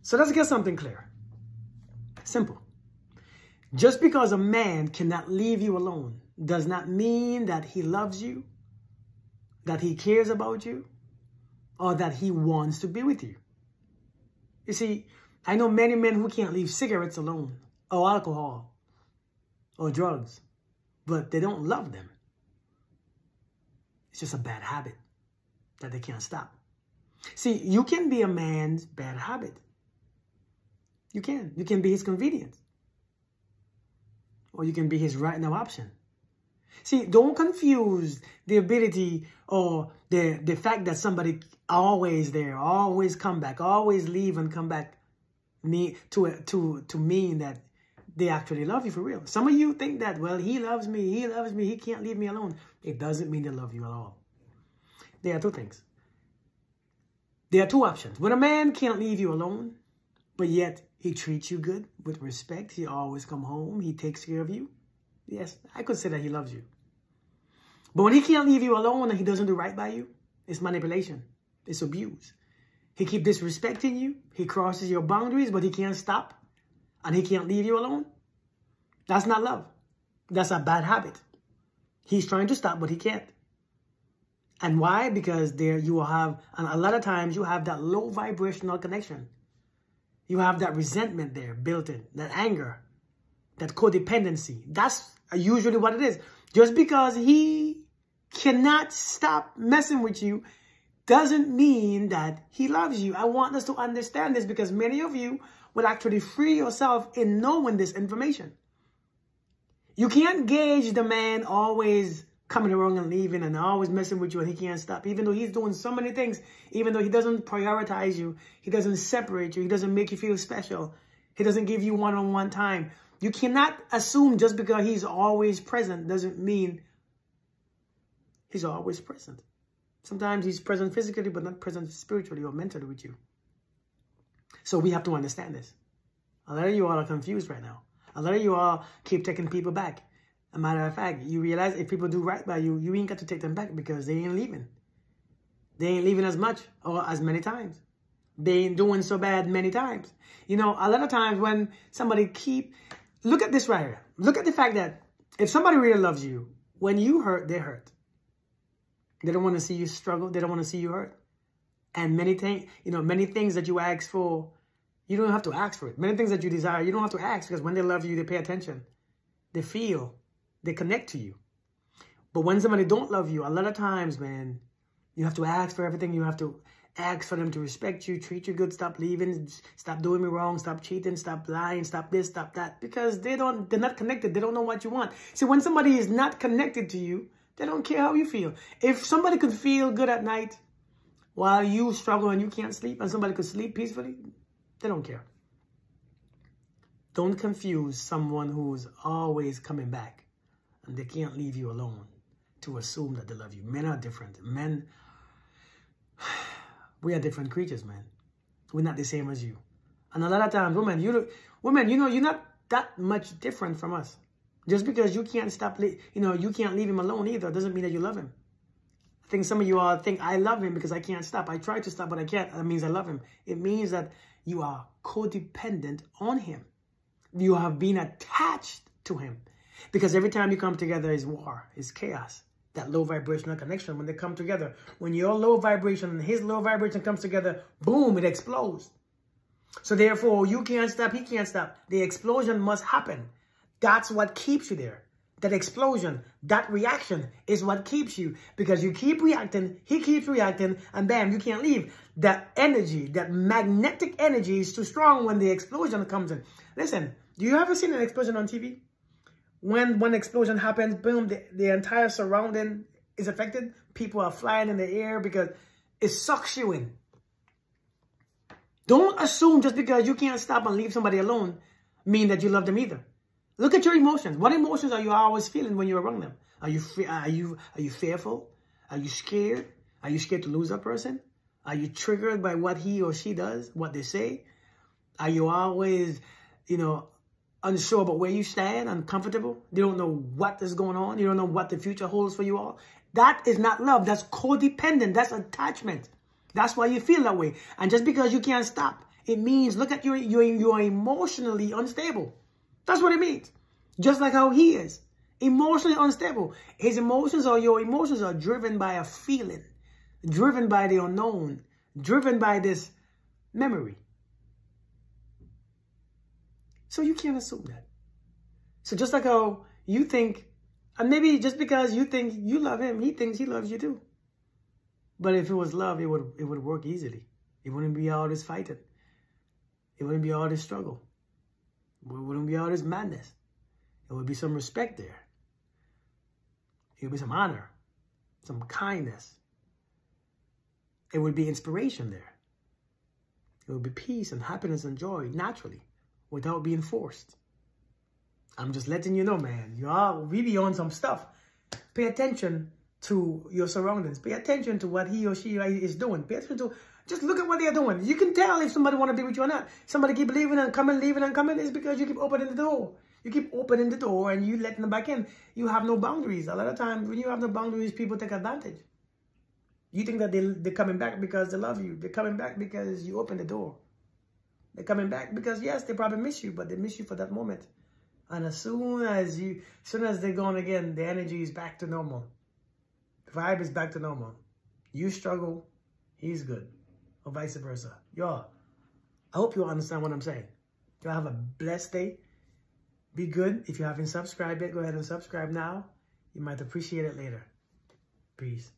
So let's get something clear. Simple. Just because a man cannot leave you alone does not mean that he loves you, that he cares about you, or that he wants to be with you. You see, I know many men who can't leave cigarettes alone, or alcohol, or drugs, but they don't love them. It's just a bad habit that they can't stop. See, you can be a man's bad habit. You can. You can be his convenience. Or you can be his right now option. See, don't confuse the ability or the fact that somebody always there, always come back, always leave and come back to mean that they actually love you for real. Some of you think that, well, he loves me, he can't leave me alone. It doesn't mean they love you at all. There are two things. There are two options. When a man can't leave you alone, but yet he treats you good with respect, he always come home, he takes care of you. Yes, I could say that he loves you. But when he can't leave you alone and he doesn't do right by you, it's manipulation. It's abuse. He keeps disrespecting you. He crosses your boundaries, but he can't stop. And he can't leave you alone. That's not love. That's a bad habit. He's trying to stop, but he can't. And why? Because there you will have, and a lot of times you have that low vibrational connection. You have that resentment there built in, that anger, that codependency. That's usually what it is. Just because he cannot stop messing with you doesn't mean that he loves you. I want us to understand this because many of you will actually free yourself in knowing this information. You can't gauge the man always coming around and leaving and always messing with you and he can't stop. Even though he's doing so many things, even though he doesn't prioritize you, he doesn't separate you, he doesn't make you feel special, he doesn't give you one-on-one time. You cannot assume just because he's always present doesn't mean he's always present. Sometimes he's present physically, but not present spiritually or mentally with you. So we have to understand this. A lot of you all are confused right now. A lot of you all keep taking people back. As a matter of fact, you realize if people do right by you, you ain't got to take them back because they ain't leaving. They ain't leaving as much or as many times. They ain't doing so bad many times. You know, a lot of times when somebody look at this right here. Look at the fact that if somebody really loves you, when you hurt, they hurt. They don't want to see you struggle. They don't want to see you hurt. And many things that you ask for, you don't have to ask for it. Many things that you desire, you don't have to ask because when they love you, they pay attention. They feel. They connect to you. But when somebody don't love you, a lot of times, man, you have to ask for everything. You have to ask for them to respect you, treat you good, stop leaving, stop doing me wrong, stop cheating, stop lying, stop this, stop that. Because they're not connected. They don't know what you want. See, when somebody is not connected to you, they don't care how you feel. If somebody could feel good at night while you struggle and you can't sleep, and somebody could sleep peacefully, they don't care. Don't confuse someone who's always coming back and they can't leave you alone to assume that they love you. Men are different. Men, we are different creatures, man. We're not the same as you. And a lot of times, women, you know, you're not that much different from us. Just because you can't stop, you can't leave him alone either, doesn't mean that you love him. I think some of you all think I love him because I can't stop. I try to stop, but I can't. That means I love him. It means that you are codependent on him. You have been attached to him. Because every time you come together is war, is chaos. That low vibrational connection, when they come together, when your low vibration and his low vibration comes together, boom, it explodes. So therefore, you can't stop, he can't stop. The explosion must happen. That's what keeps you there. That explosion, that reaction is what keeps you. Because you keep reacting, he keeps reacting, and bam, you can't leave. That energy, that magnetic energy is too strong when the explosion comes in. Listen, do you ever seen an explosion on TV? When one explosion happens, boom, the entire surrounding is affected. People are flying in the air because it sucks you in. Don't assume just because you can't stop and leave somebody alone mean that you love them either. Look at your emotions. What emotions are you always feeling when you're around them? Are you fearful? Are you scared? Are you scared to lose that person? Are you triggered by what he or she does, what they say? Are you always, unsure about where you stand, uncomfortable? You don't know what is going on. You don't know what the future holds for you all. That is not love. That's codependent. That's attachment. That's why you feel that way. And just because you can't stop, It means, look at you're emotionally unstable. That's what it means. Just like how he is. Emotionally unstable. His emotions or your emotions are driven by a feeling. Driven by the unknown. Driven by this memory. So you can't assume that. So just like how you think, and maybe just because you think you love him, he thinks he loves you too. But if it was love, it would work easily. It wouldn't be all this fighting. It wouldn't be all this struggle. It wouldn't be all this madness. There would be some respect there. It would be some honor, some kindness. It would be inspiration there. It would be peace and happiness and joy naturally, without being forced. I'm just letting you know, man. We be on some stuff. Pay attention to your surroundings. Pay attention to what he or she is doing. Pay attention to, just look at what they're doing. You can tell if somebody want to be with you or not. Somebody keep leaving and coming, leaving and coming. It's because you keep opening the door. You keep opening the door and you letting them back in. You have no boundaries. A lot of times when you have no boundaries, people take advantage. You think that they're coming back because they love you. They're coming back because you open the door. They're coming back because, yes, they probably miss you, but they miss you for that moment. And as soon as they're gone again, the energy is back to normal. The vibe is back to normal. You struggle, he's good. Or vice versa. Y'all, I hope you understand what I'm saying. Y'all have a blessed day. Be good. If you haven't subscribed yet, go ahead and subscribe now. You might appreciate it later. Peace.